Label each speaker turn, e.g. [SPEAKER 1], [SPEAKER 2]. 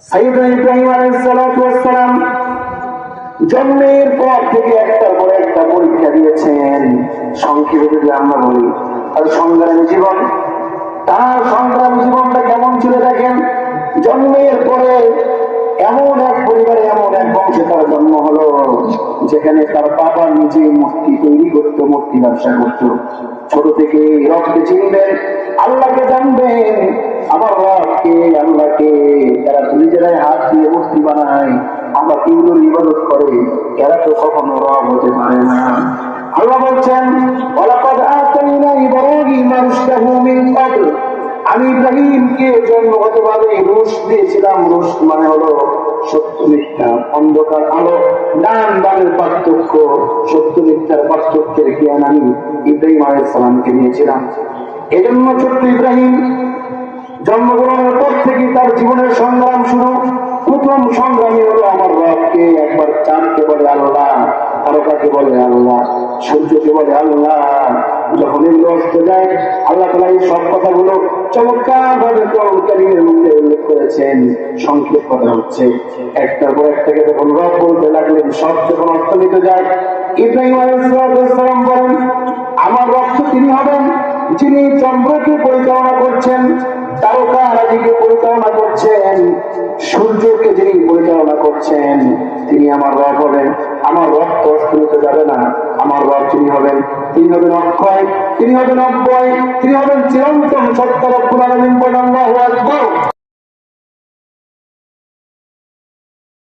[SPEAKER 1] সাইয়েদনা ইব্রাহিম আলাইহিস সালাতু ওয়াস সালাম জন্মের পর থেকে একটার পর একটা পরীক্ষা দিয়েছেন। সংক্ষেপে যদি আমরা বলি, আর সংগ্রামী জীবন, তার সংগ্রামী জীবনটা কেমন ছিল দেখেন। জন্মের পরে এমন এক পরিবারে, এমন এক বংশে তার জন্ম হলো যেখানে তার বাবা নিজে মূর্তি তৈরি করতো, মূর্তি ব্যবসা করতো। ছোট থেকে রবকে চিনবেন, আল্লাহকে জানবেন, আমার রবকে, আল্লাহকে। এরা নিজেরাই হাত দিয়ে মূর্তি বানায়, আমরা কিউলোর ইবাদত করে, এরা তো কখনো রব হতে পারে না। আল্লাহ বলছেন, ওয়ালাকাদ আতাইনা ইব্রাহিমা রুশদাহু মিন ক্বাবল, আমি ইব্রাহিমকে জন্মগতভাবে রুশদ দিয়েছিলাম। রুশদ মানে হলো সত্য মিথ্যা, অন্ধকার আলো, ডান বামের পার্থক্য, সত্য মিথ্যার পার্থক্যের জ্ঞান আমি ইব্রাহিম আলাইহিস সালামকে দিয়েছিলাম। এজন্য ছোট্ট ইব্রাহিম জন্মগ্রহণের পর থেকে তার জীবনের সংগ্রাম শুরু। প্রথম সংগ্রামী হলো আমার রবকে। একবার চাঁদকে বলে আল্লাহ, তারকাকে বলে আল্লাহ, সূর্যকে বলে আল্লাহ। যখন এগুলো অস্ত যায়, আল্লাহ তাআলা এই সব কথাগুলো চমৎকার ভাবে কোরআন কারীমের মধ্যে উল্লেখ করেছেন। সংক্ষেপ কথা হচ্ছে, একটার পর একটাকে যখন রব বলতে লাগলেন, সব যখন অর্থ নিতে যায়, ইব্রাহিম আলাইহিস সালাম বলেন, আমার রব তো তিনি হবেন যিনি চন্দ্রকে পরিচালনা করছেন, তারকা রাজিকে পরিচালনা করছেন, সূর্যকে যিনি পরিচালনা করছেন, তিনি আমার রব হবেন। আমার রব তো অস্তিত্ব যাবে না। আমার রব যিনি হবেন, তিনি হবেন অক্ষয়, তিনি হবেন অব্যয়, তিনি হবেন চিরন্তন সত্য। রব্বুল আলামিন বলেন, আল্লাহু আকবার।